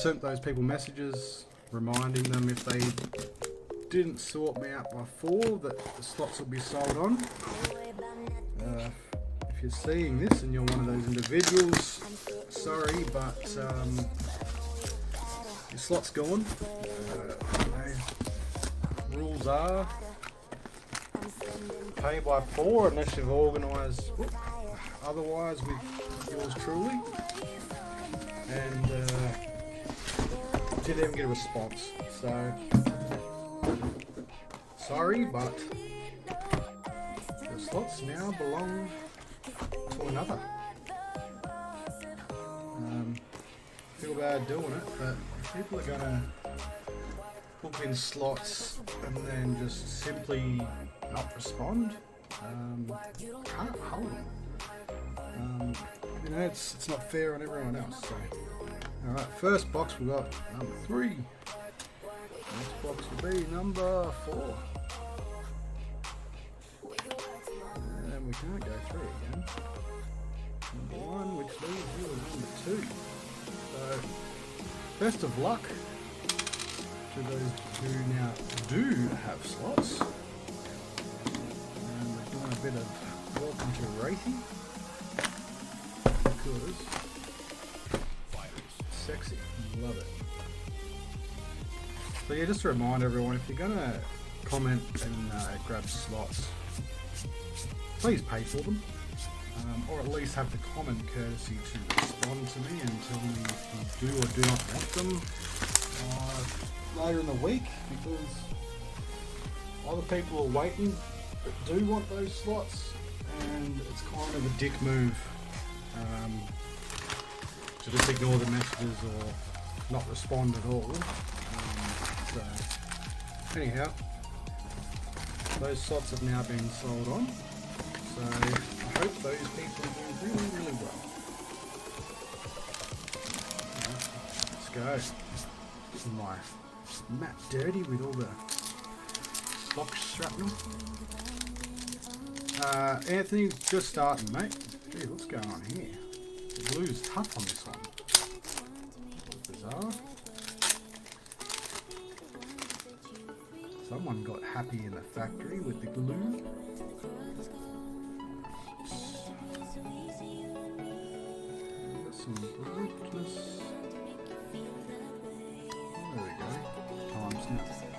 sent those people messages reminding them if they didn't sort me out before that the slots will be sold on. If you're seeing this and you're one of those individuals, sorry, but your slot's gone. Rules are pay by 4 unless you've organised otherwise with yours truly, and didn't even get a response. So sorry, but the slots now belong to another. Feel bad doing it, but if people are gonna book in slots and then just simply not respond, can't hold them. You know, it's not fair on everyone else. So, all right, first box we got number 3. Next box will be number 4. And we can't go through again. Number 1, which leaves you with number 2. So, best of luck to those who now do have slots. And we're doing a bit of welcome to racing because sexy, love it. So yeah, just to remind everyone, if you're gonna comment and grab slots, please pay for them, or at least have the common courtesy to respond to me and tell me if you do or do not want them later in the week, because other people are waiting that do want those slots, and it's kind of a dick move to just ignore the messages or not respond at all. So anyhow, those slots have now been sold on, so I hope those people are doing really, really well. Let's go. This is my mat dirty with all the box shrapnel. Anthony, just starting, mate. Gee, what's going on here? The glue's tough on this one. Bizarre. Someone got happy in the factory with the glue. Got some blueness. There we go. Times now. Some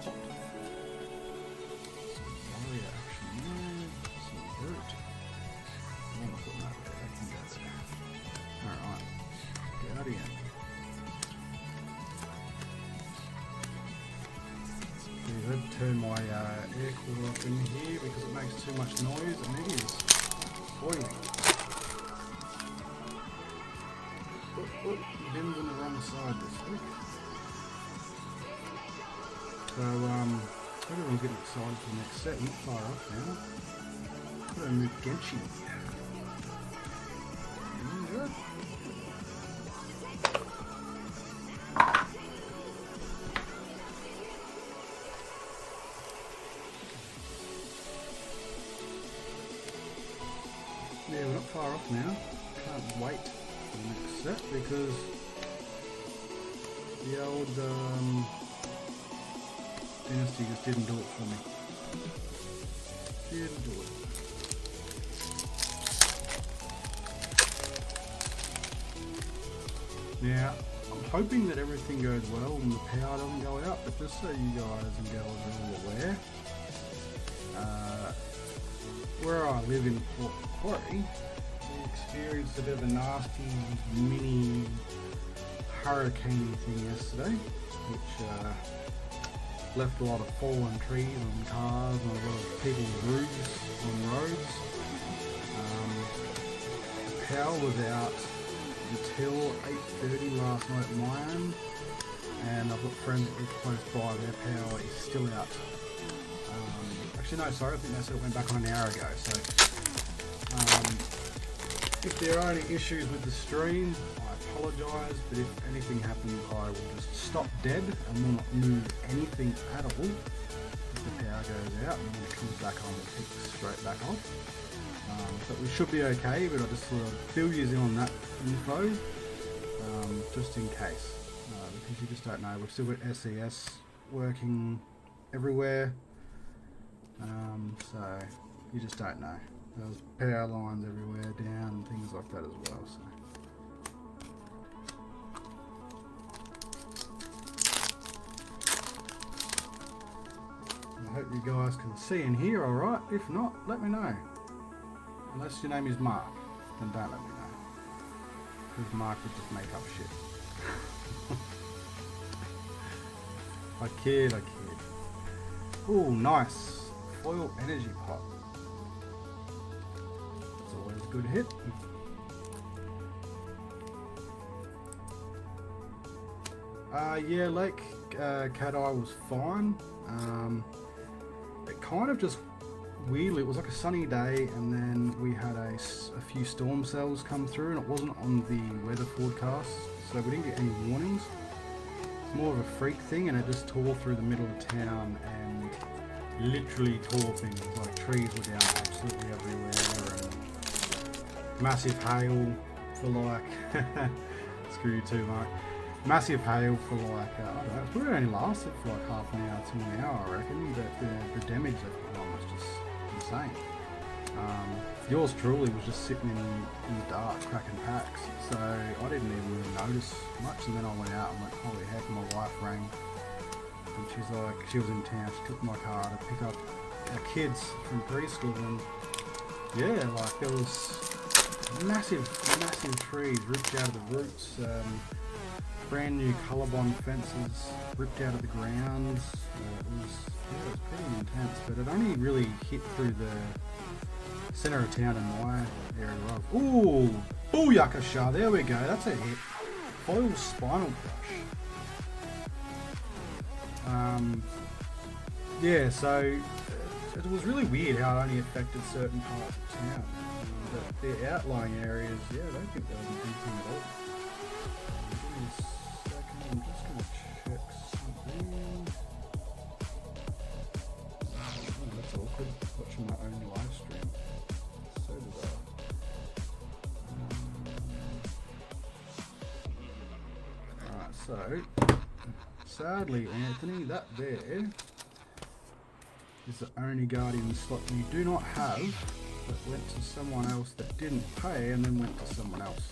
warrior action there. Some root. I want to put that there. That can go there. Alright. Guardian. I had to turn my air cooler up in here because it makes too much noise and it is boiling. Ben's on the wrong side this week. So everyone's getting excited for the next set. Not far off now. Got a new Genshi. Good. Yeah, we're not far off now. Can't wait for the next set because the old Dynasty just didn't do it for me. Didn't do it. Now, I'm hoping that everything goes well and the power doesn't go out, but just so you guys and girls are all aware, where I live in Port Macquarie, we experienced a bit of a nasty mini hurricane thing yesterday, which left a lot of fallen trees on cars and a lot of people's roofs on roads. The power was out until 8:30 last night at my end, and I've got friends that live close by, their power is still out. Actually no, sorry, I think they said it went back on an hour ago, so if there are any issues with the stream, I apologise, but if anything happens I will just stop dead and will not move anything at all. If the power goes out and when it comes back on, we'll kick straight back on. But we should be okay, but I just sort of fill you in on that info, just in case. because you just don't know. We've still got SES working everywhere, so you just don't know. There's power lines everywhere down and things like that as well. So. I hope you guys can see and hear alright. If not, let me know. Unless your name is Mark, then don't let me know. Because Mark would just make up shit. I kid. Ooh, nice. Foil energy pot. That's always a good hit. Yeah, Lake Cat Eye was fine. It kind of just weirdly, it was like a sunny day, and then we had a few storm cells come through, and it wasn't on the weather forecast, so we didn't get any warnings. It's more of a freak thing, and it just tore through the middle of town and literally tore things. Like trees were down absolutely everywhere, and massive hail for like screw you too, Mark. Massive hail for like, I don't know, it probably only lasted for like half an hour to an hour, I reckon, but the damage they put on was just insane. Yours truly was just sitting in the dark cracking packs, so I didn't even really notice much, and then I went out and went, holy heck, my wife rang, and she's like, she was in town, she took my car to pick up our kids from preschool, and yeah, like there was massive trees ripped out of the roots, brand new colorbond fences ripped out of the ground. It was pretty intense, but it only really hit through the centre of town in my area. Ooh, booyakasha, there we go, that's a hit. Foil spinal brush. Yeah, so it was really weird how it only affected certain parts of town. But the outlying areas, yeah, I don't think there was anything at all. I'm just going to check something. Oh, that's awkward, watching my own live stream. So bizarre. Alright, so, sadly, Anthony, that there is the only Guardian slot you do not have that went to someone else that didn't pay and then went to someone else.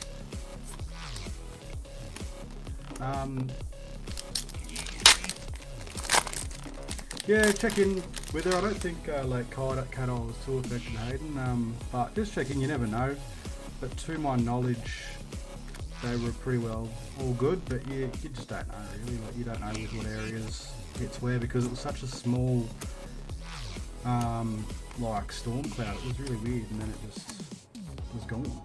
Yeah, check in with her. I don't think like Cat Eye was too affected, Hayden, but just checking, you never know. But to my knowledge, they were pretty well all good, but you just don't know really. Like, you don't know with what areas it's where, because it was such a small like storm cloud. It was really weird, and then it just was gone.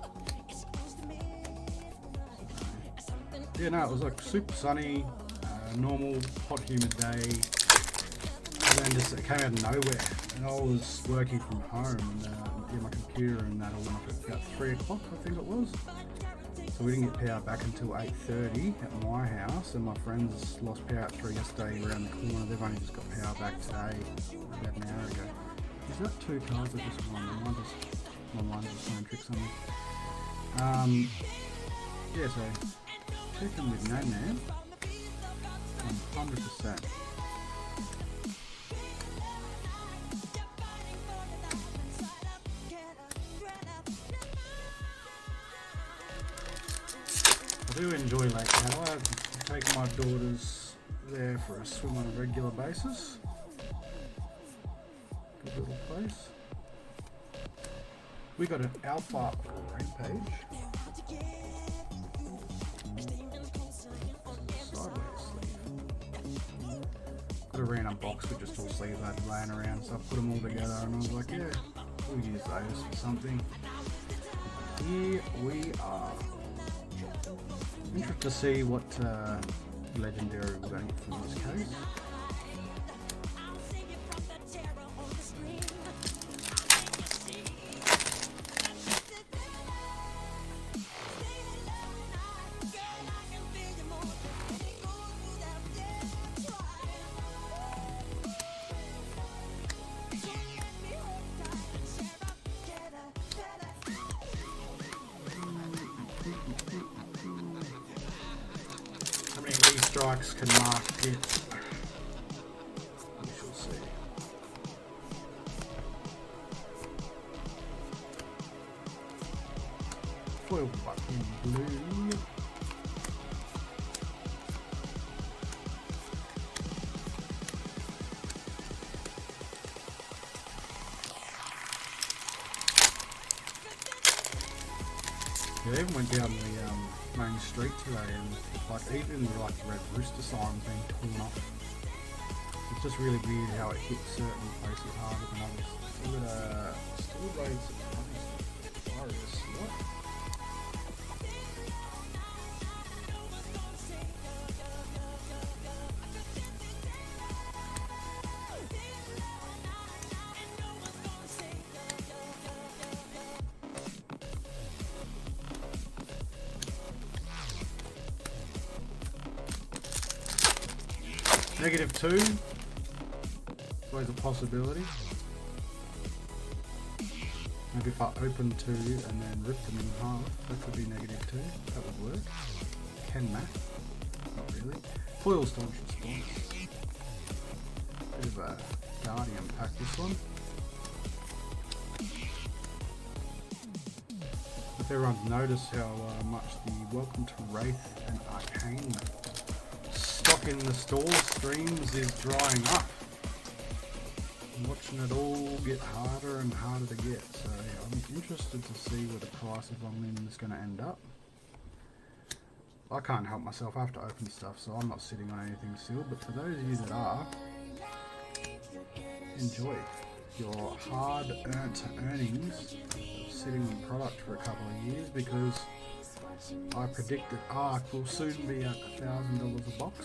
Yeah, no, it was like super sunny, normal, hot, humid day, and then just it came out of nowhere. And I was working from home, and my computer, and that all went off at about 3 o'clock, I think it was. So we didn't get power back until 8:30 at my house, and my friends lost power at 3 yesterday around the corner. They've only just got power back today, about an hour ago. Is that 2 cars or just one? My mind's just playing tricks on me. Yeah, so check in with Nan Man. 100%. I do enjoy Lake Cat Eye. I take my daughters there for a swim on a regular basis. Good little place. We got an alpha rampage. Sideways sleeve. Got a random box with just all sleeves I had laying around, so I put them all together and I was like, yeah, we'll use those for something. Here we are. Interested to see what legendary we're going to get from this case. strikes can mark it. We shall see. Foil button blue. Yeah, I even went down the main street today and like even like the red rooster sign being torn off. It's just really weird how it hits certain places harder than others. Look at still rates virus. What? -2, always a possibility. Maybe if I open 2 and then rip them in half, that could be -2. That would work. Can math? Not really. Foil staunch response. Bit of a guardian pack this one. If everyone's noticed how much the Welcome to Wraith and Arcane stock in the store streams is drying up. I'm watching it all get harder and harder to get, so I'm interested to see where the price of Longmin is going to end up. I can't help myself, I have to open stuff, so I'm not sitting on anything still, but for those of you that are, enjoy your hard-earned earnings of sitting on product for a couple of years, because I predict that R.I.P.S will soon be at $1,000 a box.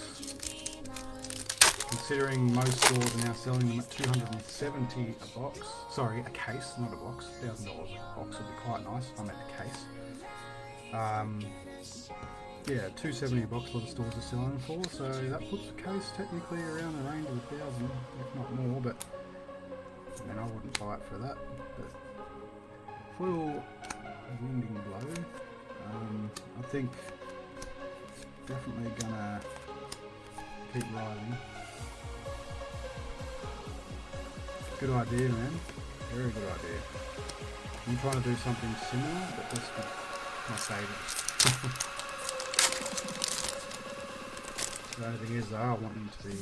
Considering most stores are now selling them at $270 a box. Sorry, a case, not a box. $1,000 a box would be quite nice. I meant a case. Yeah, $270 a box a lot of stores are selling for, so that puts the case technically around the range of $1,000, if not more, but I mean, I wouldn't buy it for that. But foil winding blow. I think definitely gonna keep rising. Good idea, man. Very good idea. I'm trying to do something similar, but this is my savings. The only thing is though, I want them to be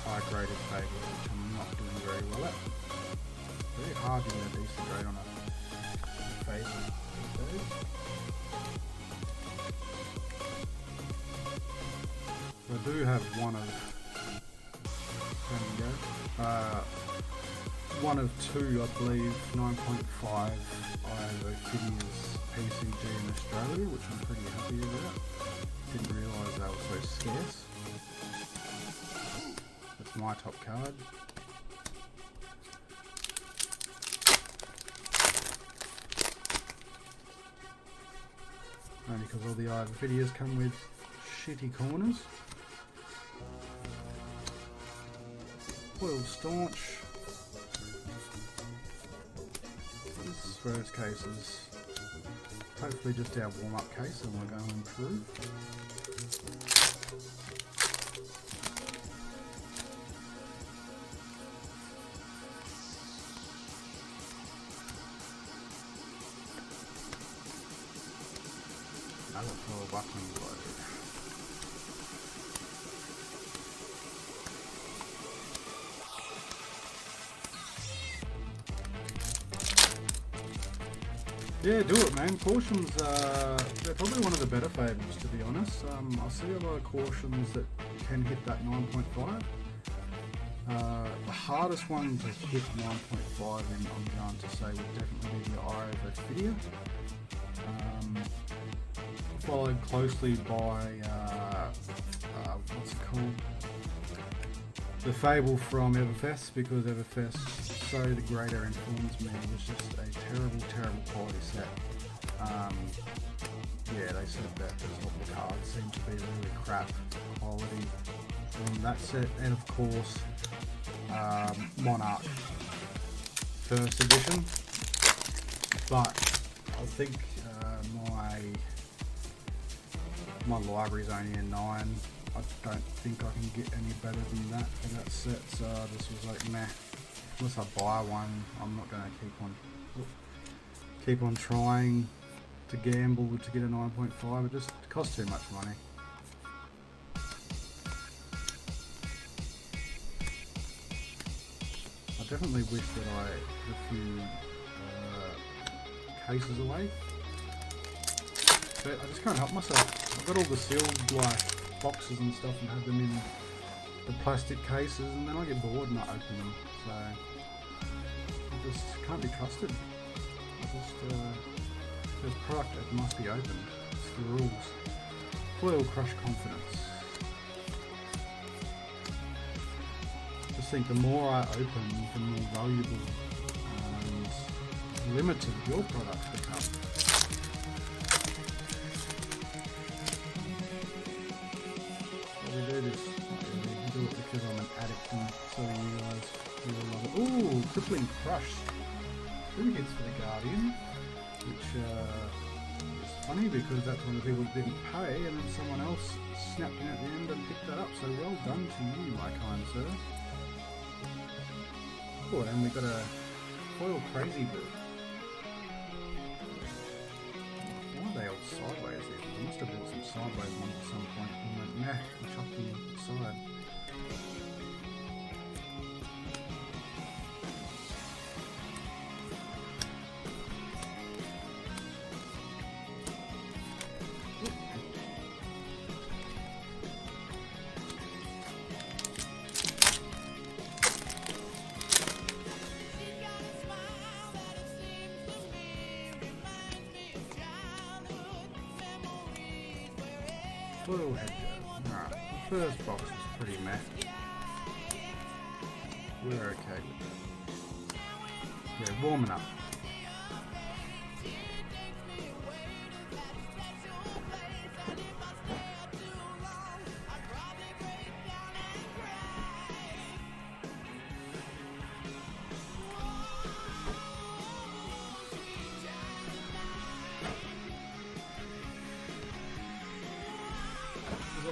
high graded fables, which I'm not doing very well at. Very hard to get a decent grade on a fable these days. I do have one of, one of 2, I believe, 9.5 WOWZAS PCG in Australia, which I'm pretty happy about. Didn't realise they were so scarce. That's my top card. Only because all the videos come with shitty corners. Foil staunch. This first case is hopefully just our warm-up case and we're going through. Another foil buckling blow. Yeah, do it, man. Cautions, they're probably one of the better fables, to be honest. I see a lot of cautions that can hit that 9.5. The hardest one to hit 9.5 in, I'm going to say, would definitely be the R.I.P.S. Followed closely by, what's it called? The Fable from R.I.P.S, because R.I.P.S, so the greater informs me, was just a terrible quality set. Yeah, they said that the cards seem to be really crap quality from that set, and of course Monarch first edition. But I think my library's only a 9. I I don't think I can get any better than that for that set, so I just was like, nah. Unless I buy one, I'm not going to keep on trying to gamble to get a 9.5. It just costs too much money. I definitely wish that I had a few cases away, but I just can't help myself. I've got all the sealed like boxes and stuff and have them in the plastic cases, and then I get bored and I open them. So I just can't be trusted. I just there's product that must be opened. It's the rules. Foil crush confidence. Just think the more I open, the more valuable and limited your products become. So we do this. We do it because I'm an addict, and so you guys really love it. Ooh, crippling crush. 2 hits for the Guardian, which is funny because that's one of the people that didn't pay, and then someone else snapped in at the end and picked that up. So well done to you, my kind sir. Oh, and we got a foil crazy bird. Why are they all sideways here? I must have bought some sideways ones at some point and went, nah, and chucked them aside. Foil hedger. Alright, the first box is pretty meh. We're okay with it. Yeah, warming up.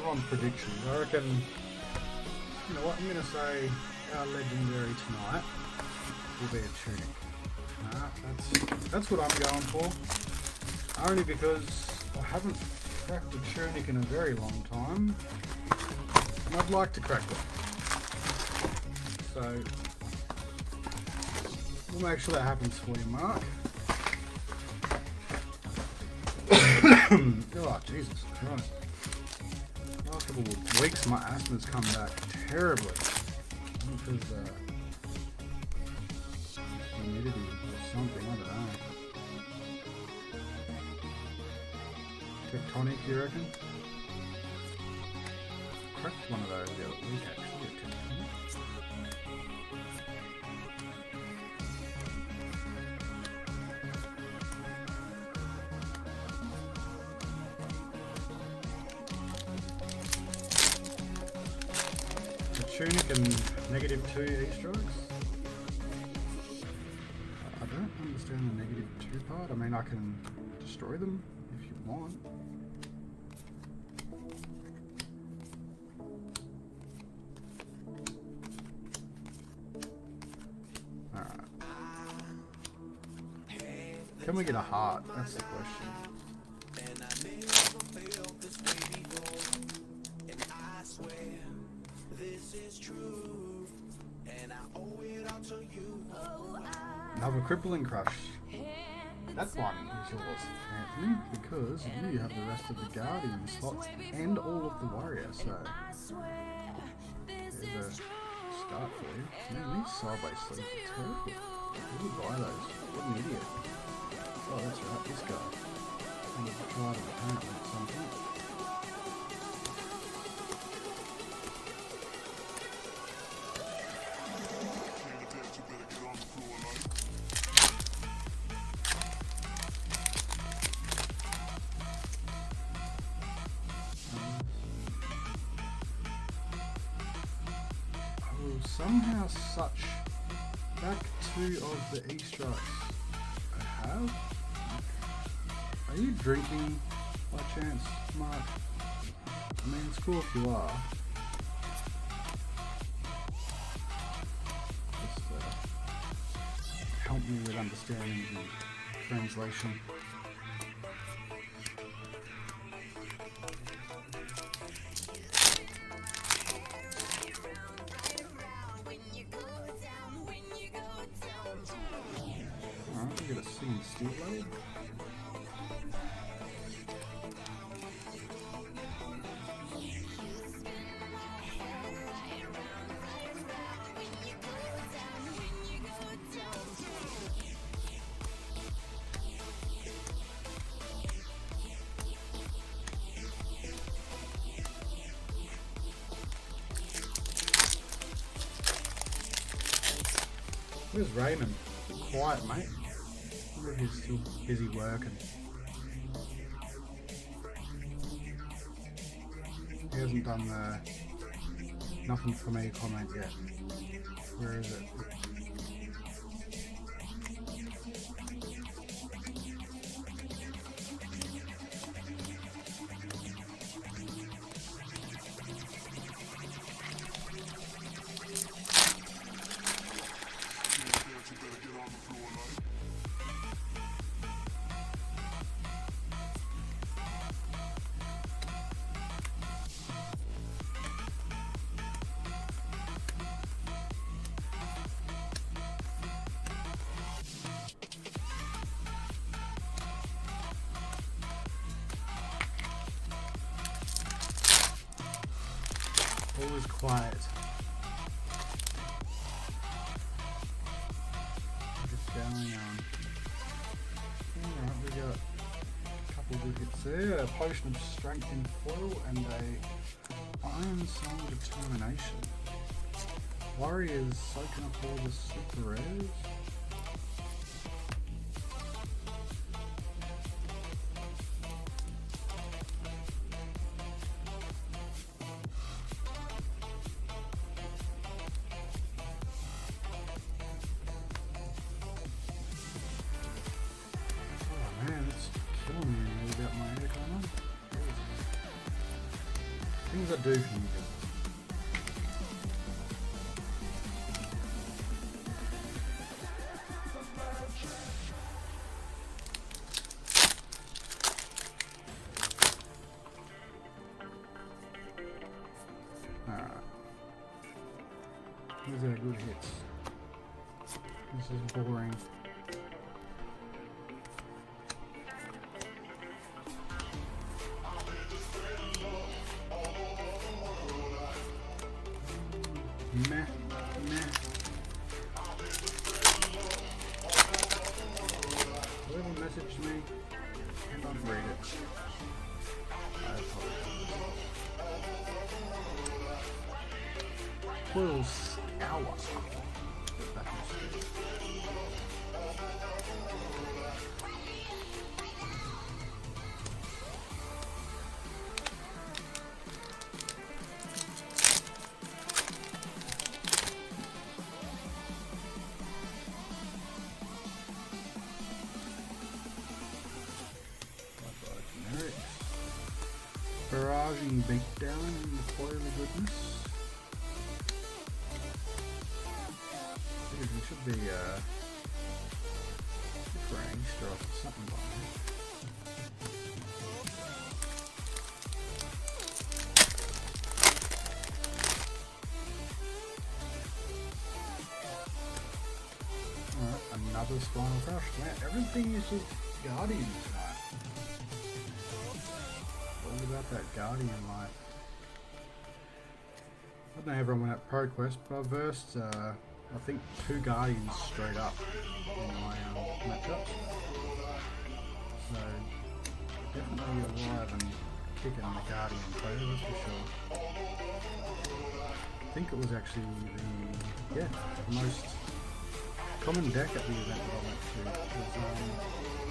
On predictions, I reckon, you know what, I'm going to say our legendary tonight will be a Tunic. That's what I'm going for, only because I haven't cracked a Tunic in a very long time, and I'd like to crack one. So, we'll make sure that happens for you, Mark. Oh, Jesus Christ. Last couple of weeks my asthma's come back terribly because humidity or something, I don't know. Tunic, you reckon? Cracked one of those the other week actually, a Tunic. Tunic and -2 E-strokes. I don't understand the -2 part. I mean, I can destroy them if you want. Alright. Can we get a heart? That's the question. Another crippling crush. That one is yours, Anthony, because you have the rest of the Guardian slots and all of the Warrior, so there's a start for you. Man, these sideways sleeves are terrible. Who would buy those? What an idiot. Oh, that's right, this guy. I'm going to try it apparently at some point. Somehow such back 2 of the E-strokes I have. Are you drinking by chance, Mark? I mean, it's cool if you are. Just help me with understanding the translation. Alright, we got a C and steel blade. Where's Raymond? Quiet, mate. I wonder if he's still busy working. He hasn't done the nothing for me comment yet. Where is it? Always quiet. Just going on. Alright, we got a couple of digits there. A potion of strength in foil and a iron soul determination. Warriors soaking up all the super rares. Things I do for you guys. Alright. These are good hits. This is boring. Meh, meh. Whoever messaged me, and I'll read it. I apologize. Foil Scour. Barraging beatdown in the foil goodness. It should be ranged or something like that. Alright, another Spinal Crush. Man, everything is just Guardian tonight. About that Guardian life. I don't know how everyone went at ProQuest, but I versed I think 2 Guardians straight up in my matchup. So definitely alive and kicking the Guardian player, that's for sure. I think it was actually the most common deck at the event that I went to was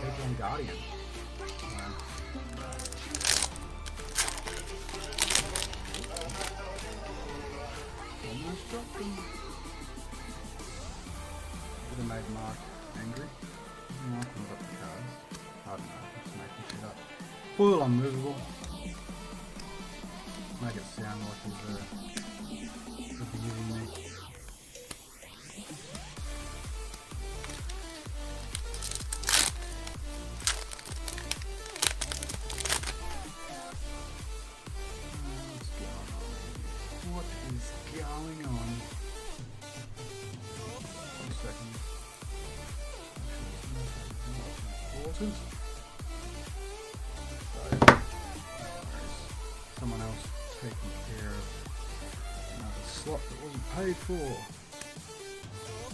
Headlong Guardian. Would have made Mark angry. Mark will got the cards. I don't know, just making shit up. Foil unmovable. make it sound like he's abusing me. What is going on? One second. Waters. Someone else taking care of another slot that wasn't paid for.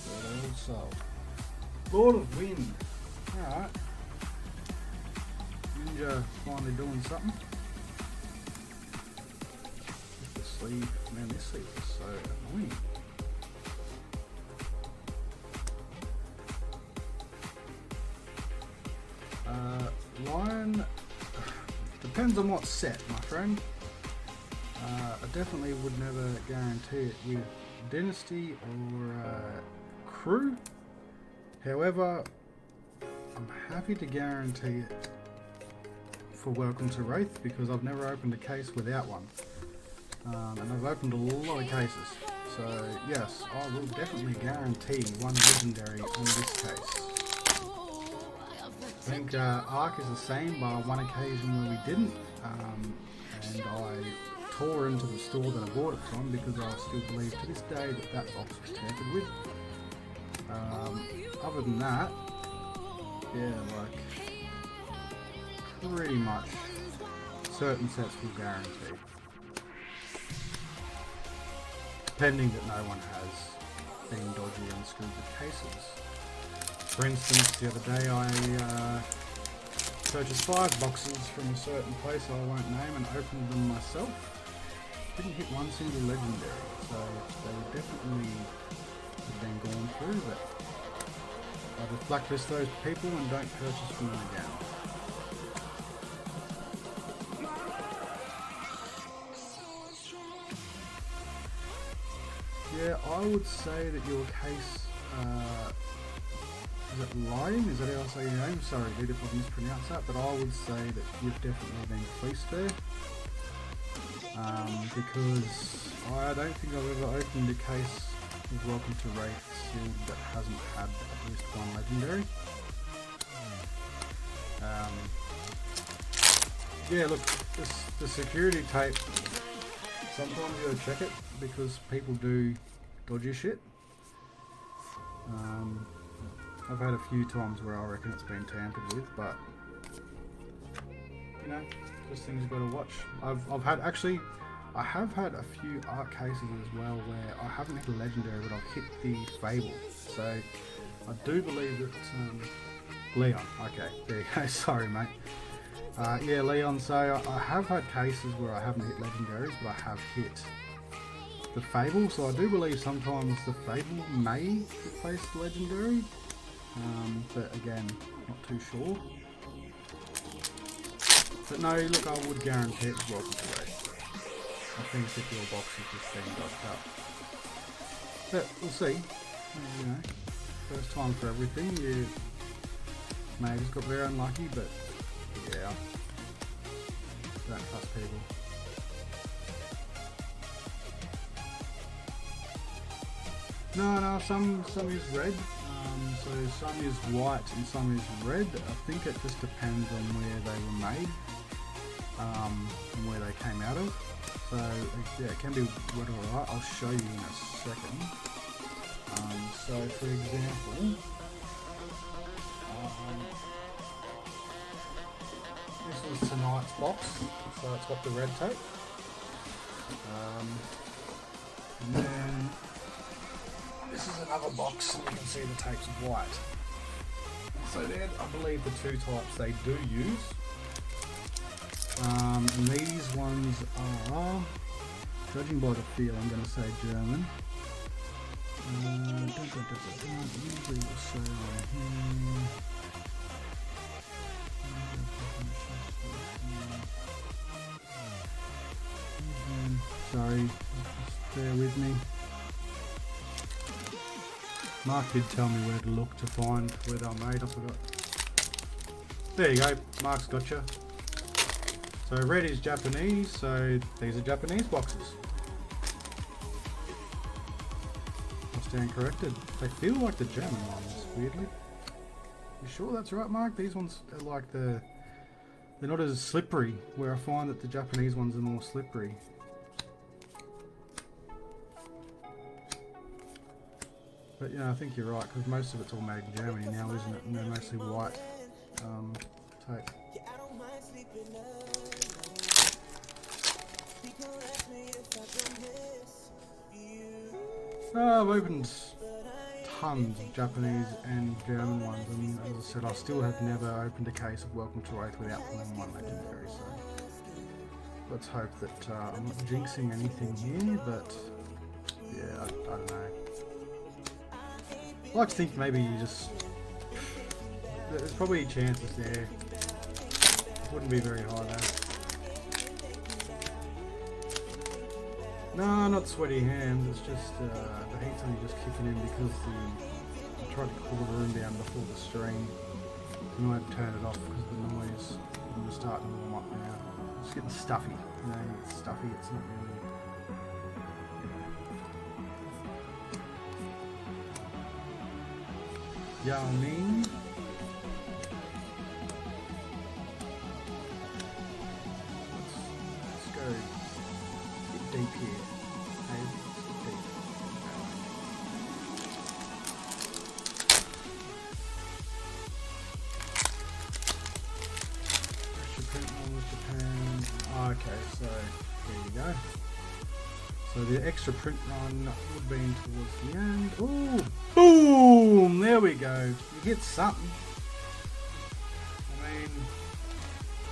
But also, Lord of Wind. Alright. Ninja finally doing something. The sleeve, man, this sleeve is so annoying. Lion, depends on what set, my friend. I definitely would never guarantee it with Dynasty or Crew. However, I'm happy to guarantee it for Welcome to Wraith because I've never opened a case without one. And I've opened a lot of cases. So yes, I will definitely guarantee one legendary on this case. I think Arc is the same, bar one occasion where we didn't, and I tore into the store that I bought it from because I still believe to this day that that box was tampered with. Other than that, yeah, like pretty much certain sets will guarantee, pending that no one has been dodgy and screwed with cases. For instance, the other day I purchased 5 boxes from a certain place I won't name and opened them myself. Didn't hit one single legendary, so they would definitely have been gone through, but I just blacklist those people and don't purchase from them again. Yeah, I would say that your case, is it Lion? Is that how I say your name? Sorry, dude, if I mispronounce that, but I would say that you've definitely been fleeced there. Because I don't think I've ever opened a case with Welcome to Wraith sealed that hasn't had at least one legendary. Yeah, look, the security tape, sometimes you gotta check it because people do dodgy shit. I've had a few times where I reckon it's been tampered with, but you know, just things you gotta watch. I have had a few art cases as well where I haven't hit a legendary, but I've hit the Fable. So I do believe that Leon. Okay, there you go. Sorry, mate. Yeah, Leon. So I have had cases where I haven't hit legendaries, but I have hit the Fable. So I do believe sometimes the Fable may replace the legendary, but again, not too sure. But no, look, I would guarantee it's Welcome to Wraith. I think if your box is just being dodged up. But we'll see. You know, first time for everything. You may have just got very unlucky, but yeah, don't trust people. No, some is red. So some is white and some is red. I think it just depends on where they were made, and where they came out of. So yeah, it can be red or white. I'll show you in a second. So for example, this was tonight's box, so it's got the red tape. And then this is another box, and you can see the tape's white. So they're, I believe, the two types they do use. And these ones are, judging by the feel, I'm going to say German. Usually we'll say right here. Sorry, just bear with me. Mark did tell me where to look to find where they're made, I forgot. There you go, Mark's gotcha. So red is Japanese, so these are Japanese boxes. I stand corrected. They feel like the German ones, weirdly. You sure that's right, Mark? These ones are like they're not as slippery, where I find that the Japanese ones are more slippery. But yeah, I think you're right, because most of it's all made in Germany now, isn't it? And they're mostly white tape. Oh, I've opened tons of Japanese and German ones, and as I said, I still have never opened a case of Welcome to R.I.P.S without pulling one legendary, so let's hope that I'm not jinxing anything here, but yeah, I don't know. I like to think maybe you just... There's probably chances there. Wouldn't be very high though. No, not sweaty hands, it's just the heat's only just kicking in because I tried to cool the room down before the stream. And I had to turn it off because of the noise. I'm starting to warm up now. It's getting stuffy. You know, it's stuffy, it's not really... Yeah, I mean... Let's go get deep here. Hey, let's get deep. Japan, Japan. Okay, so there you go. So the extra print run would have been towards the end. Ooh, boom! There we go. You get something. I mean,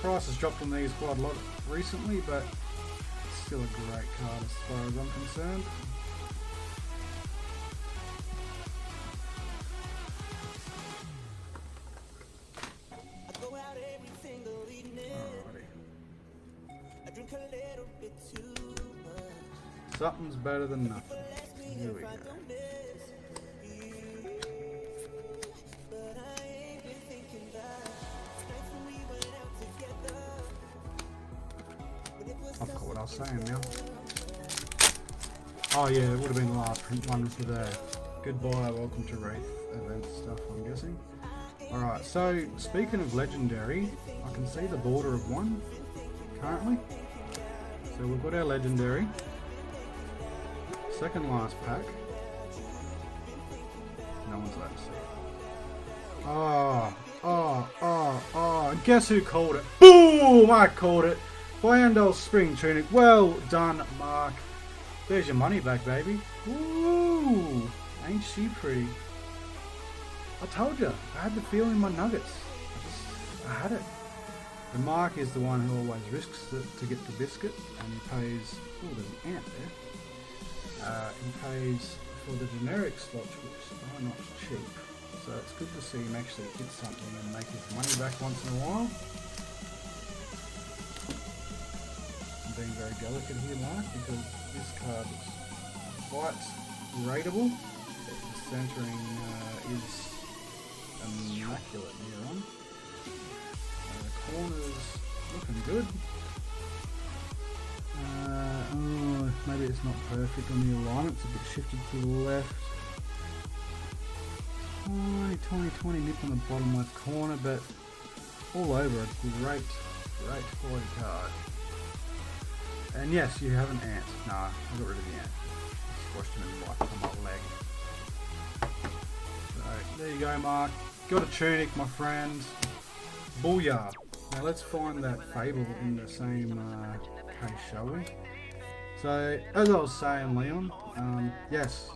price has dropped on these quite a lot recently, but it's still a great card as far as I'm concerned. Something's better than nothing. Here we go. I forgot what I was saying now. Oh yeah, it would have been the last print one for the goodbye, welcome to Wraith event stuff, I'm guessing. Alright, so speaking of legendary, I can see the border of one currently. So we've got our legendary. Second last pack. No one's allowed to see it. And guess who called it? Boom! I called it. Blandel Spring Tunic. Well done, Mark. There's your money back, baby. Woo! Ain't she pretty? I told you. I had the feel in my nuggets. I had it. And Mark is the one who always risks to get the biscuit, and he pays... Oh, there's an ant there. He pays for the generic slots, which are not cheap. So it's good to see him actually hit something and make his money back once in a while. I'm being very delicate here, Mark, because this card is quite rateable. The centering is immaculate here on. The corners looking good. Maybe it's not perfect on the alignment, it's a bit shifted to the left. Tiny nip on the bottom left corner, but all over a great quality card. And yes, you have an ant. Nah, I got rid of the ant. Squashed him and wiped on my leg. So there you go, Mark. Got a Tunic, my friend. Booyah. Now let's find that Fable in the same case, shall we? So, as I was saying, Leon, yes,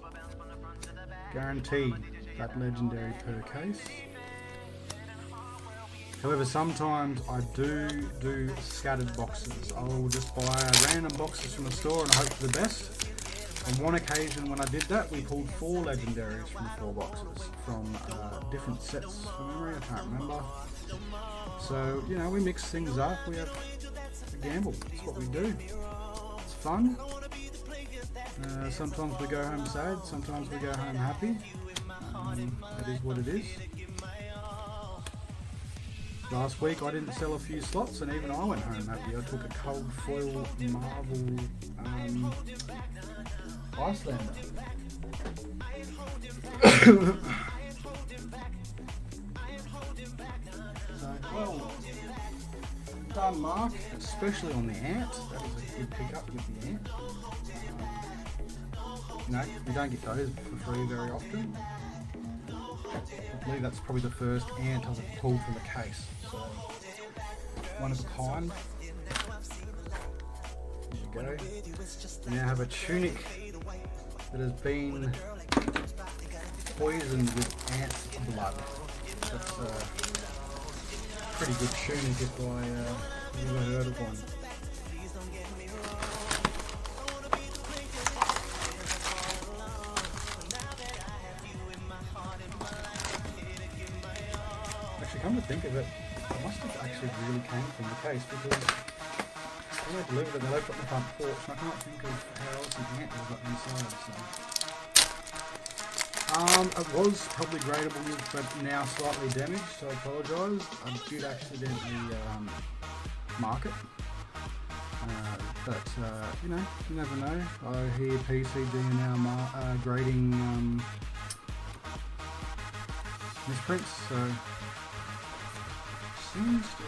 guaranteed that legendary per case. However, sometimes I do scattered boxes. I will just buy random boxes from the store and hope for the best. On one occasion when I did that, we pulled 4 legendaries from 4 boxes from different sets from memory, I can't remember. So, you know, we mix things up, we have a gamble, that's what we do. It's fun. Sometimes we go home sad, sometimes we go home happy. That is what it is. Last week I didn't sell a few slots and even I went home happy. I took a cold foil Marvel Icelander. So, well done, Mark, especially on the ant. That was a good pickup with the ant. You know, you don't get those for free very often. I believe that's probably the first ant I've pulled from the case. So, one of a kind. There you go. We now have a tunic that has been poisoned with ant blood. That's a pretty good tunic if I ever heard of one. Actually, come to think of it, it must have actually really came from the case because when they delivered it, they left it on the front porch and I can't think of how else an ant was up inside. So. It was probably gradable but now slightly damaged, so I apologise. I did accidentally mark it. But you know, you never know. I hear PCG are now grading misprints, so seems to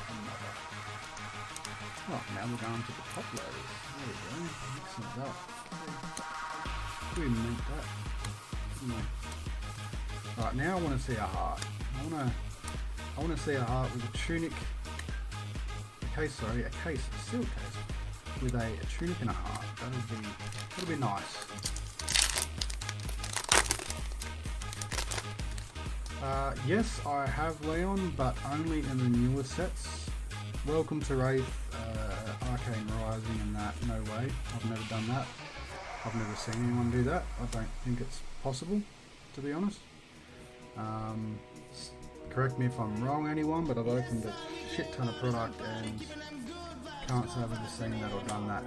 another. Oh, now we're going to the top loaders. There we go, mixing it up. We meant that. No. Right, now I want to see a heart. I want to see a heart with a tunic. A case, a seal case with a tunic and a heart. That'll be nice. Yes, I have Leon, but only in the newer sets. Welcome to Wraith, Arcane Rising and that, no way. I've never done that. I've never seen anyone do that. I don't think it's possible, to be honest. Correct me if I'm wrong, anyone, but I've opened a shit ton of product and can't say I've ever seen that or done that.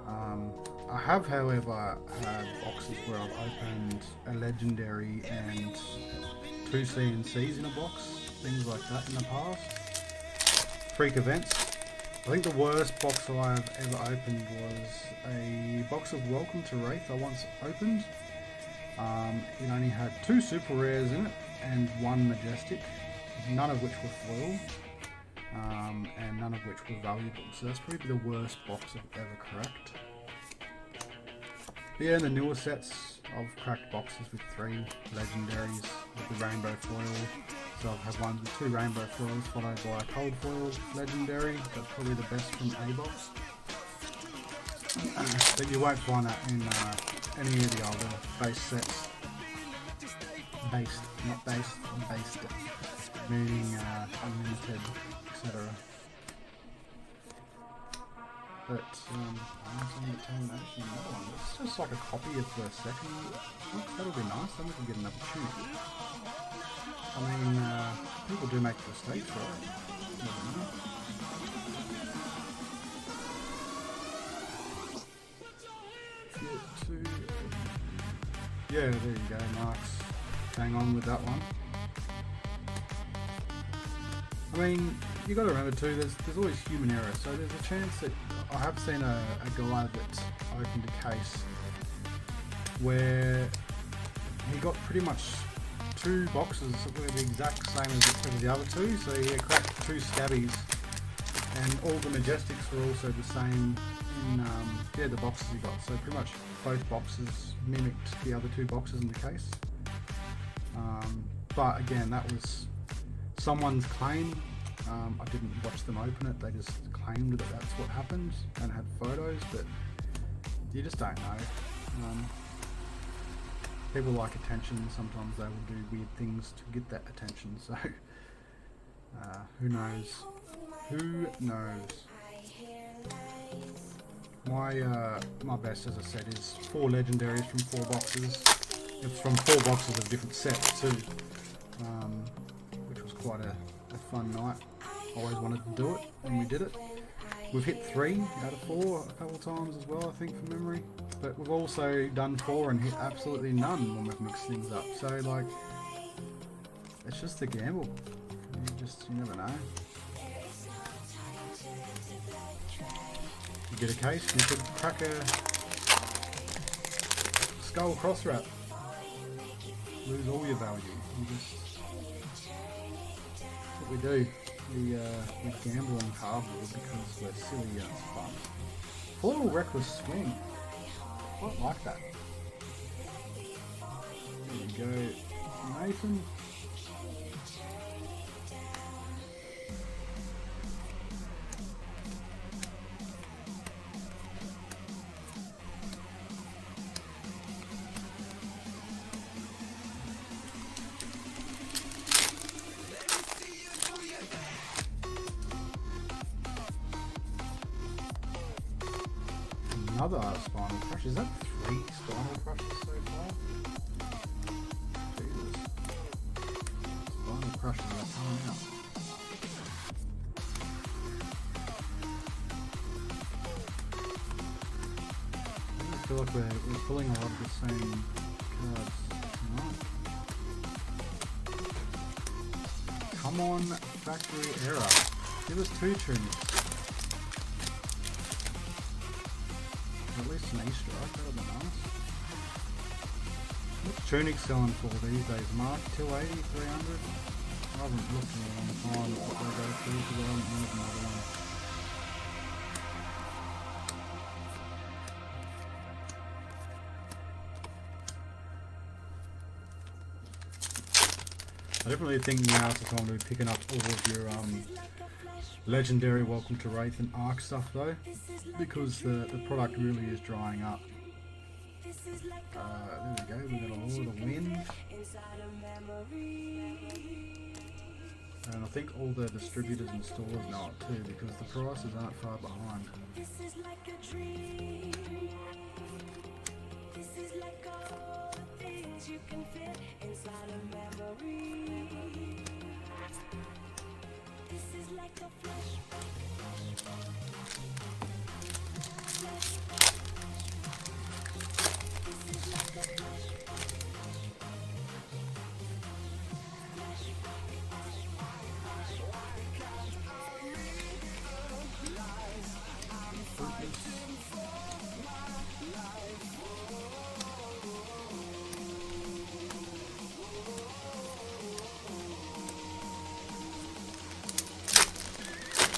I have, however, had boxes where I've opened a legendary and 2 CNCs in a box, things like that in the past. Freak events. I think the worst box I've ever opened was a box of Welcome to Wraith I once opened. It only had 2 super rares in it and 1 majestic, none of which were foil, and none of which were valuable. So that's probably the worst box I've ever cracked. But yeah, in the newer sets, I've cracked boxes with 3 legendaries with the rainbow foil. So I've had ones with 2 rainbow foils followed by a cold foil legendary. That's probably the best from a box. But you won't find that in any of the other base sets. Based, not based, based. Meaning unlimited, etc. But determination, another one. It's just like a copy of the second. That'll be nice. Then we can get another tune. I mean, people do make mistakes, right? Yeah, there you go, Marks. Hang on with that one. I mean, you got to remember too, there's always human error, so there's a chance that I have seen a guy that opened a case where he got pretty much 2 boxes that were the exact same as the other 2, so he had cracked 2 scabbies, and all the majestics were also the same in the boxes he got, so pretty much both boxes mimicked the other 2 boxes in the case. But again, that was someone's claim. I didn't watch them open it, they just claimed that that's what happened and had photos, but you just don't know. People like attention, sometimes they will do weird things to get that attention, so who knows? Who knows? My best, as I said, is 4 legendaries from 4 boxes. It's from 4 boxes of different sets too, which was quite a fun night. Always wanted to do it, and we did it. We've hit 3 out of 4 a couple of times as well, I think, from memory. But we've also done 4 and hit absolutely none when we've mixed things up. So, like, it's just a gamble, You never know. You get a case, you could crack a skull cross wrap. Lose all your value. That's what we do. We gamble on cardboard because we're silly and it's fun. A little reckless swing. Quite like that. There we go, Nathan. Another spinal crush. Is that 3 spinal crushes so far? Jesus. Spinal crushes are coming out. I feel like we're pulling a lot of the same cards tonight. Come on, factory error. Give us 2 Tunics. At least an Easter egg, that would be nice. What's Tunic selling for these days, Mark? 280, 300? I haven't looked in a long time at what they go through because I haven't moved another one. I definitely think now is the time to be picking up all of your legendary Welcome to Wraith and Arc stuff though, because the product really is drying up. There we go, we got a Lord of Wind. And I think all the distributors and stores know it too, because the prices aren't far behind.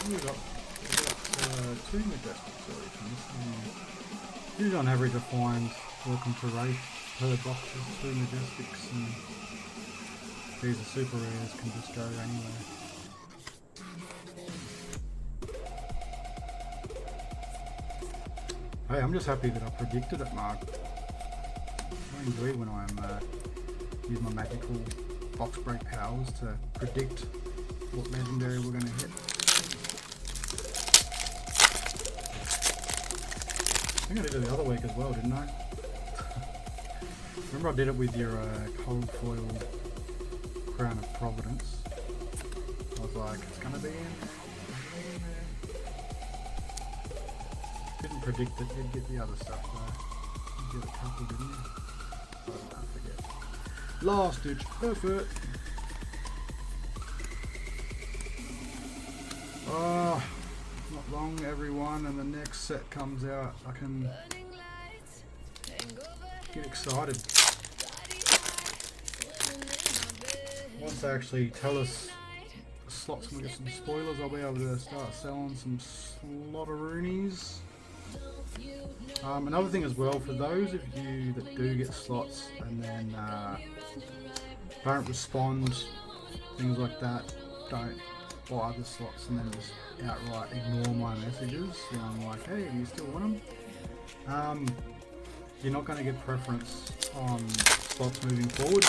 We've got 2 majestic solutions. Usually on average I find Welcome to Wraith per box is 2 majestics, and these are super rares, can just go anywhere. Hey, I'm just happy that I predicted it, Mark. I enjoy when I use my magical box break powers to predict what legendary we're going to hit. I think I did it the other week as well, didn't I? Remember I did it with your cold foil Crown of Providence. I was like, it's gonna be in. Didn't predict it, you'd get the other stuff though. You did a couple, didn't you? I don't know, I forget. Last ditch effort. Oh. Not long everyone, and the next set comes out, I can get excited. Once they actually tell us the slots and we get some spoilers, I'll be able to start selling some slotteroonies. Another thing as well, for those of you that do get slots and then don't respond, things like that, don't buy the slots and then just outright ignore my messages. I'm like, hey, do you still want them? You're not going to get preference on slots moving forward,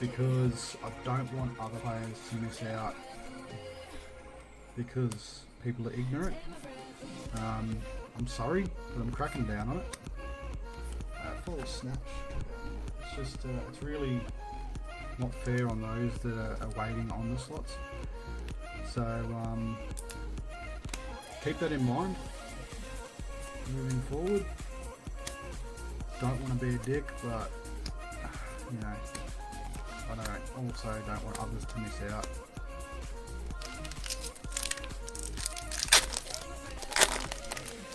because I don't want other players to miss out because people are ignorant. I'm sorry, but I'm cracking down on it. Full snatch. It's just, it's really not fair on those that are waiting on the slots. So keep that in mind moving forward. Don't want to be a dick, but you know, I also don't want others to miss out.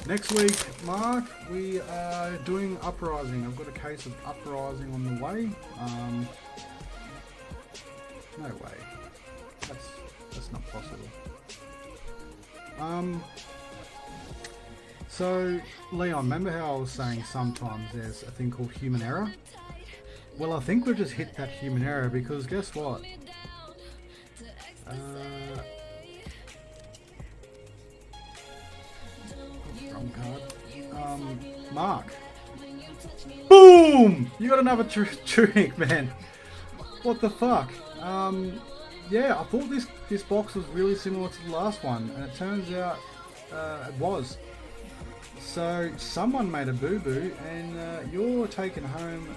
Next week, Mark, we are doing Uprising. I've got a case of Uprising on the way. No way. That's not possible. So, Leon, remember how I was saying sometimes there's a thing called human error? Well, I think we've just hit that human error because guess what? Wrong card. Mark. Boom! You got another Tunic, man. What the fuck? Yeah, I thought this box was really similar to the last one, and it turns out it was. So someone made a boo-boo, and you're taking home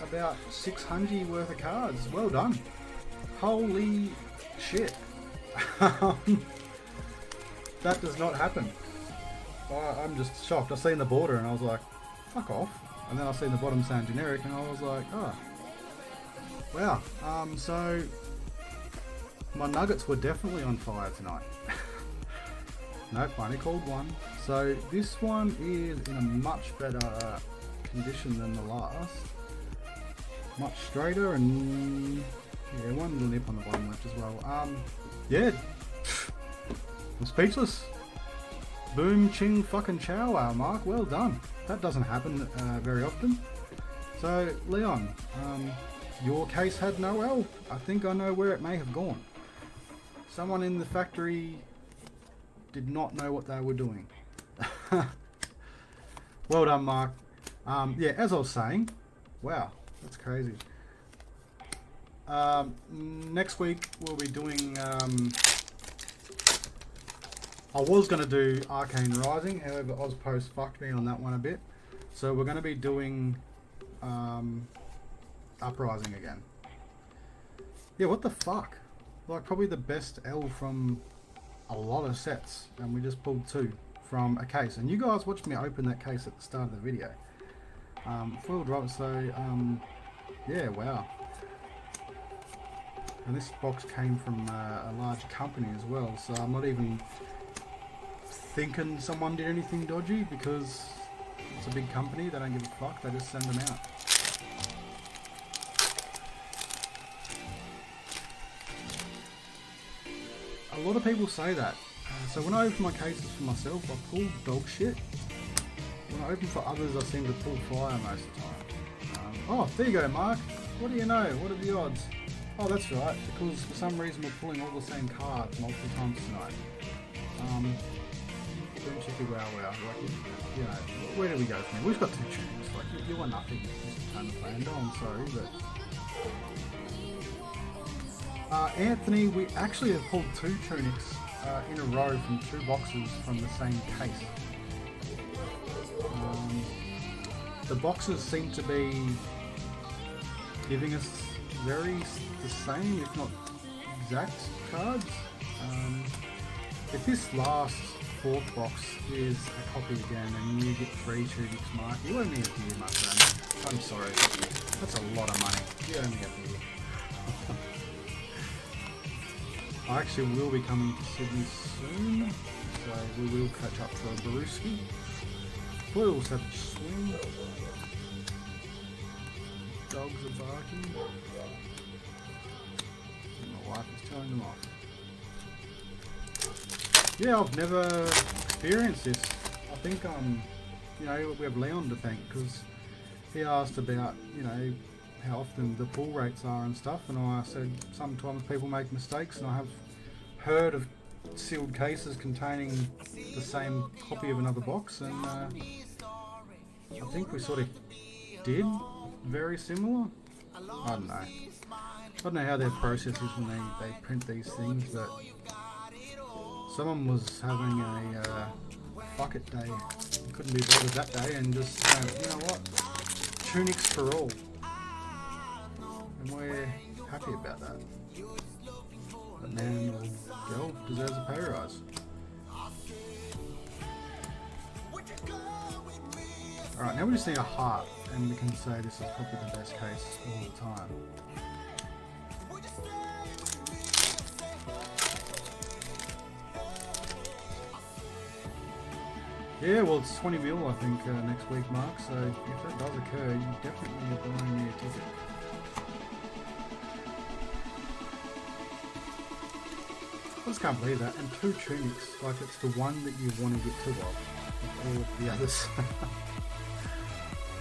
about 600 worth of cards. Well done. Holy shit. That does not happen. I'm just shocked. I seen the border and I was like, fuck off. And then I seen the bottom saying generic and I was like, oh. Wow. So my nuggets were definitely on fire tonight. Nope, I only called one. So this one is in a much better condition than the last. Much straighter and yeah, one little nip on the bottom left as well. Yeah, I'm speechless. Boom, ching, fucking chow, Mark. Well done. That doesn't happen very often. So, Leon, your case had no L. I think I know where it may have gone. Someone in the factory did not know what they were doing. Well done, Mark. Yeah, as I was saying, wow, that's crazy. Next week we'll be doing I was going to do Arcane Rising, however Ozpost fucked me on that one a bit. So we're going to be doing Uprising again. Yeah, what the fuck? Like probably the best L from a lot of sets, and we just pulled 2 from a case. And you guys watched me open that case at the start of the video. Foil drop, so yeah, wow. And this box came from a large company as well, so I'm not even thinking someone did anything dodgy because it's a big company. They don't give a fuck, they just send them out. A lot of people say that. So when I open my cases for myself, I pull dog shit. When I open for others, I seem to pull fire most of the time. Oh, there you go, Mark. What do you know? What are the odds? Oh, that's right, because for some reason we're pulling all the same cards multiple times tonight. Boom chicka wow wow. Like, you know, where do we go from here? We've got 2 Tunics. Like, you want nothing. Just a ton of Lando, I'm sorry, but... Anthony, we actually have pulled 2 Tunics in a row from 2 boxes from the same case. The boxes seem to be giving us very the same, if not exact, cards. If this last 4th box is a copy again and you get 3 Tunics, Mark, you owe me a beer, my friend. I'm sorry. That's a lot of money. You owe me a beer. I actually will be coming to Sydney soon, so we will catch up for a brewski. Foil Savage Swing. Dogs are barking. And my wife is telling them off. Yeah, I've never experienced this. I think you know, we have Leon to thank because he asked about, you know, how often the pull rates are and stuff, and I said sometimes people make mistakes, and I have heard of sealed cases containing the same copy of another box, and I think we sort of did very similar. I don't know. I don't know how their process is when they print these things, but someone was having a fuck it day. Couldn't be bothered that day and just you know what? Tunics for all. And we're happy about that. That man or girl deserves a pay rise. Alright, now we just need a heart and we can say this is probably the best case all the time. Yeah, well, it's 20 mil, I think, next week, Mark. So if that does occur, you definitely are buying me a ticket. I just can't believe that. And 2 Tunics, like it's the one that you want to get 2 of all of the others.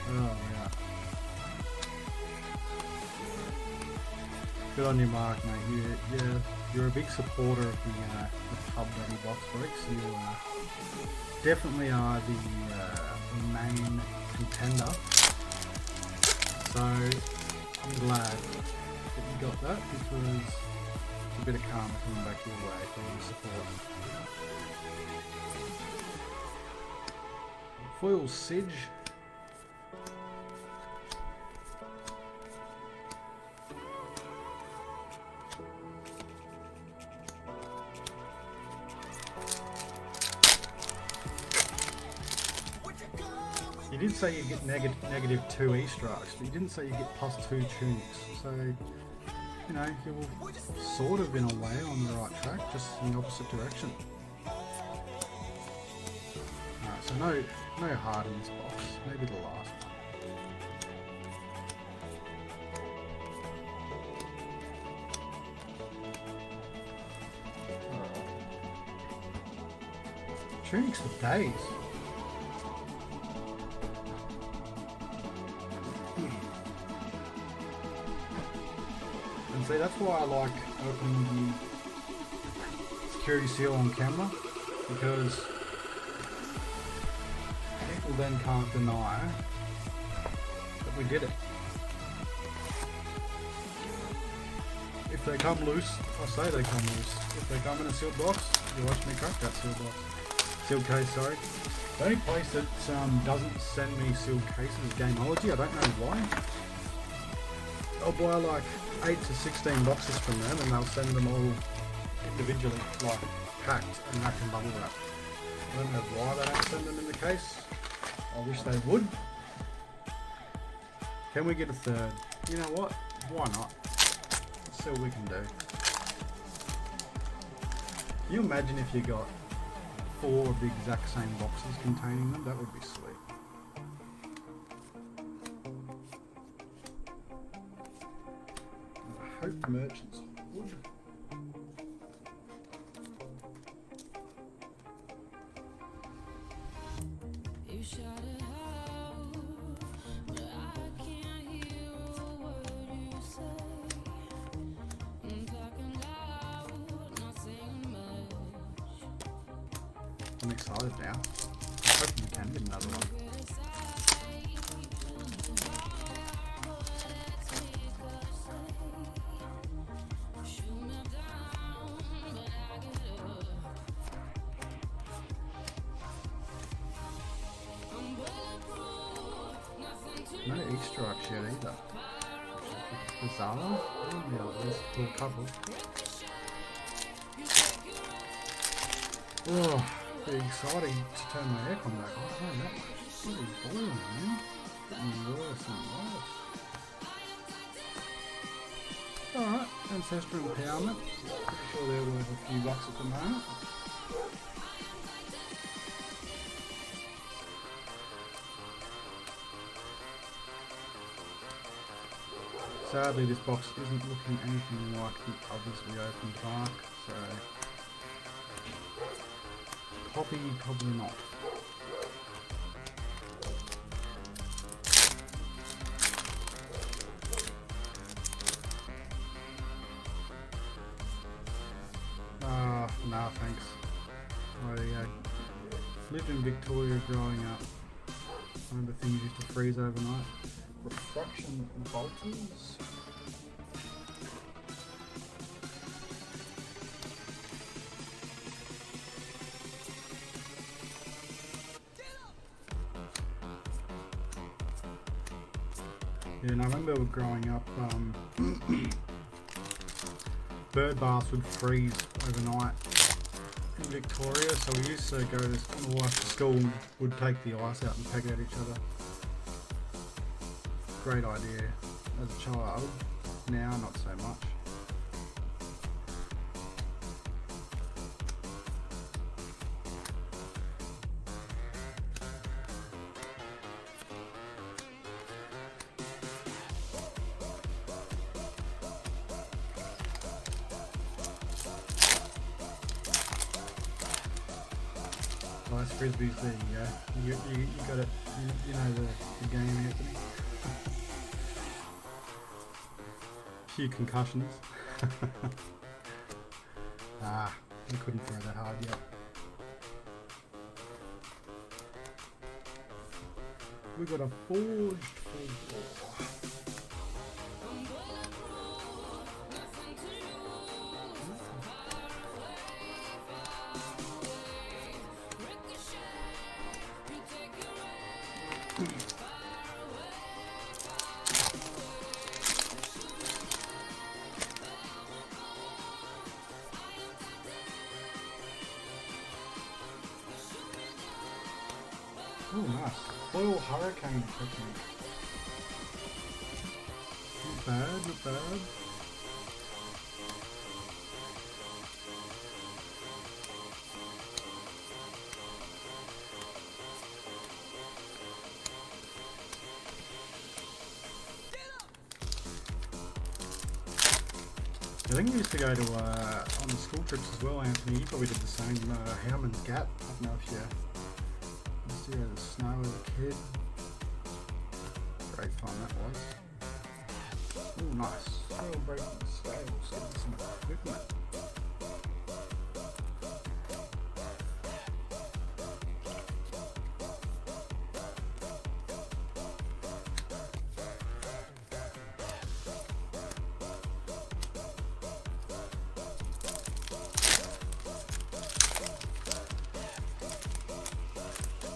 Oh yeah. Good on you, Mark, mate. You're a big supporter of the pub Ready Box Breaks. You definitely are the main contender. So I'm glad that you got that, because it's a bit of karma coming back your way for all the support. Foil Sidge. You did say you get negative 2 E-strikes, but you didn't say you get +2 Tunics. So, you know, you're sort of in a way on the right track, just in the opposite direction. Alright, so no hard in this box. Maybe the last one. Alright. Tunics for days. And see, that's why I like opening the security seal on camera, because people then can't deny that we did it. If they come loose, I say they come loose. If they come in a sealed box, you watch me crack that sealed box. Sealed case, sorry. The only place that doesn't send me sealed cases is Gameology. I don't know why. I'll buy like 8 to 16 boxes from them, and they'll send them all individually, like packed and wrapped in bubble wrap. I don't know why they don't send them in the case. I wish they would. Can we get a third? You know what? Why not? Let's see what we can do. Can you imagine if you got 4 of the exact same boxes containing them? That would be sweet. I hope merchants would. You shot it out, but I can't hear a word you say. I'm talking loud, not saying much. I'm excited now. I hope we can get another one. No E-strikes yet either. Bizarre. Yeah, there's a couple. Oh, it'd be exciting to turn my aircon back on. I don't know that much. It's really boring, man. Getting worse and worse. Alright, Ancestral Empowerment. Pretty sure they're worth a few bucks at the moment. Sadly, this box isn't looking anything like the others we opened, Mark, so probably not. Nah, thanks. I lived in Victoria growing up. I remember things used to freeze overnight. Refraction bolters. Yeah, and I remember growing up, bird baths would freeze overnight in Victoria, so we used to go on the way to school, would take the ice out and peg at each other. Great idea as a child, now not so much. those frisbees, there you go. You got it. You know the game, Anthony. Few concussions. You couldn't throw that hard yet. We got a forged full bore. Oh, nice. Foil hurricane technique. Not bad, not bad. I think we used to go to on the school trips as well, Anthony. You probably did the same. Howman's Gap. I don't know if you used to go to the snow as a kid. Great fun that was. Oh, nice. Sail breaking sails. Getting some equipment.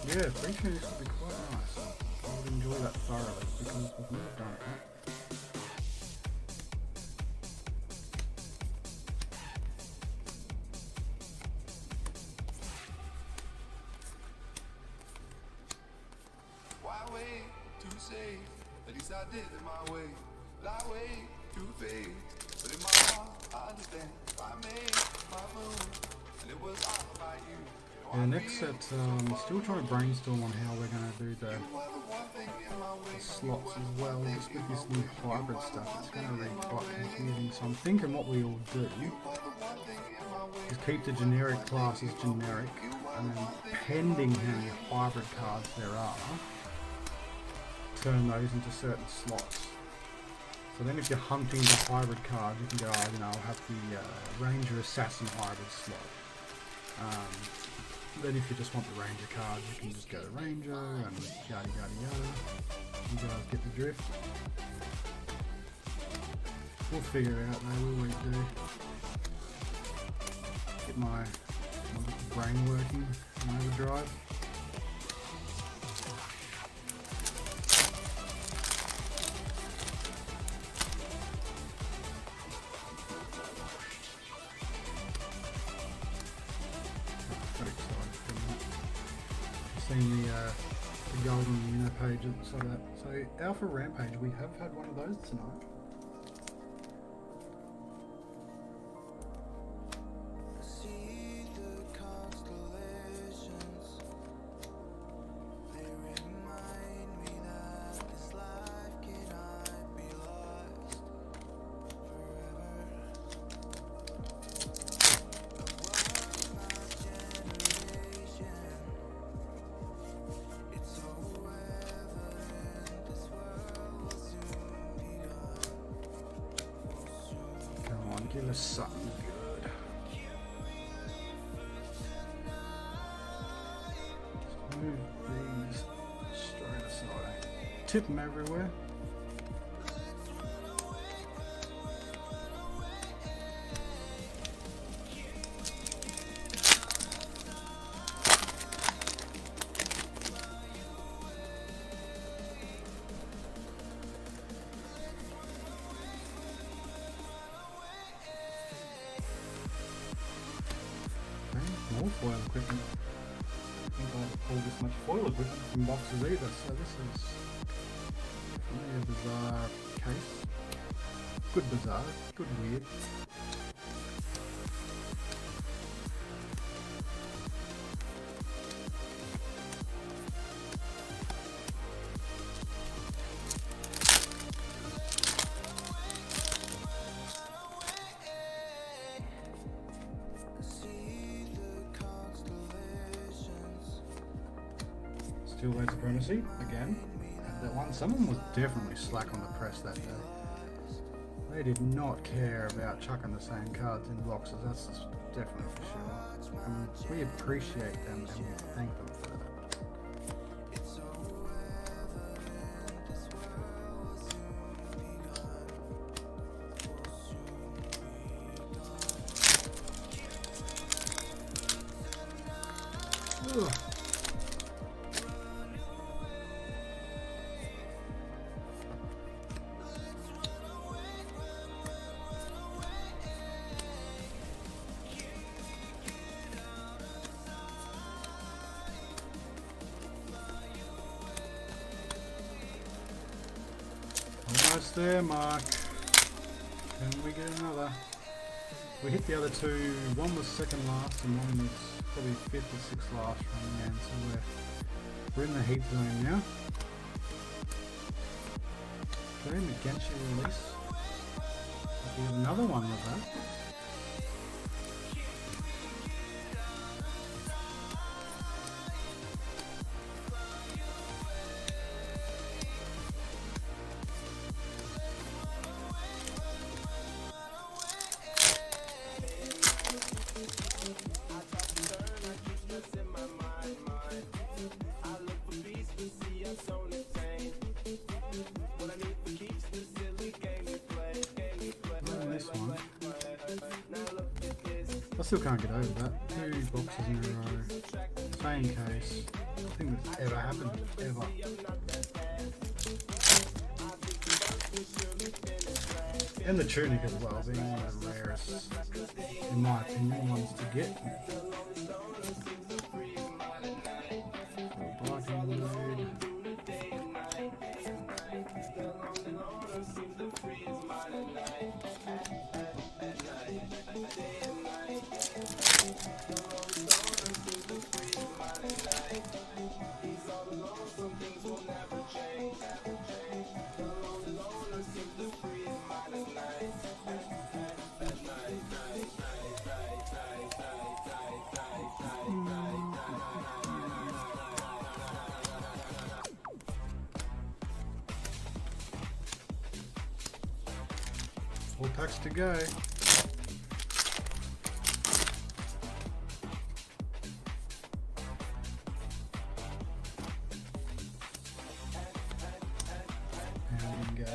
Yeah, 3 Tunics would be quite nice. I would enjoy that thoroughly because we've never done it, right? Why wait to say? At least I did it my way. Lie way to fade. But in my heart, I understand. I made my move, and it was all about you. Yeah, next set, still trying to brainstorm on how we're going to do the slots as well. Just with this new hybrid stuff, it's going to be quite confusing. So I'm thinking what we'll do is keep the generic classes generic, and then pending how many hybrid cards there are, turn those into certain slots. So then if you're hunting the hybrid cards, you can go, oh, you know, I'll have the Ranger Assassin hybrid slot. Then if you just want the Ranger cards, you can just go to Ranger and yada yada yada. You guys get the drift. We'll figure it out though, we always do. Get my brain working in overdrive. Seen the golden page so that Alpha Rampage, we have had one of those tonight. See the constellations. They remind me that this life cannot be lost forever. It's so evident this world will soon be gone. Come on, give us something good. Move these straight aside. Tip them everywhere. More foil equipment. I think I haven't pulled this much foil equipment from boxes either, so this is really a bizarre case. Good bizarre, good weird. See the constellations. Still White Supremacy again. Had that one. Someone was definitely slack on the press that day. They did not care about chucking the same cards in boxes. That's definitely for sure. And we appreciate them and we thank them for that. Ugh. Almost there, Mark. Can we get another? We hit the other two. One was second last and one was probably fifth or sixth last running in. So we're in the heat zone now. Okay, McGenshi release. We have another one with that. I still can't get over that. 2 boxes in a row. Same case. I think that's ever happened. Ever. And the Tunic as well, being one of the rarest, in my opinion, ones to get. Biking load. Four packs to go. And go.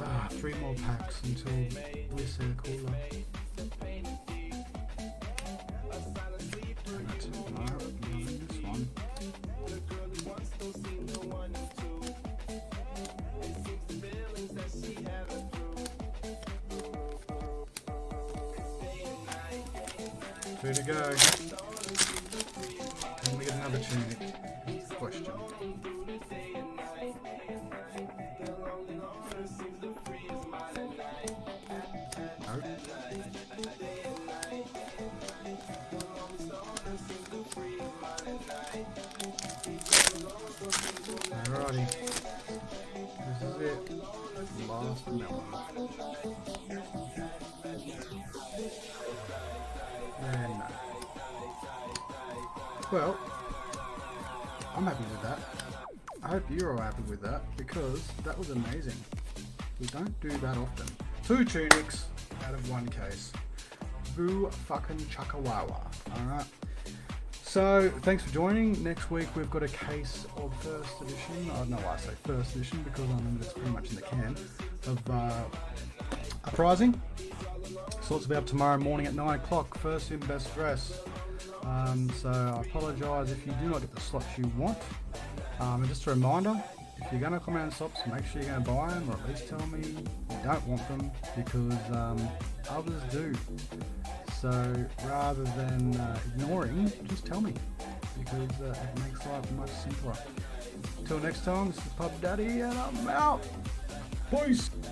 Ah, 3 more packs until we see a cooler. And that's it. No, nothing this one. Two to go. Can we get another Tunic? Question. Alrighty, this is it, last melon. And well, I'm happy with that. I hope you're all happy with that, because that was amazing. We don't do that often. 2 Tunics out of 1 case. Boo fucking chakawawa. Alright. So, thanks for joining. Next week we've got a case of first edition. I don't know why I say first edition, because it's pretty much in the can. Of Uprising. Sorts will be up tomorrow morning at 9 o'clock. First in, best dress. So I apologise if you do not get the slots you want. And just a reminder, if you're going to come out in slots, make sure you're going to buy them, or at least tell me you don't want them, because others do. So rather than ignoring, just tell me, because it makes life much simpler. Till next time, this is Pub Daddy, and I'm out. Peace.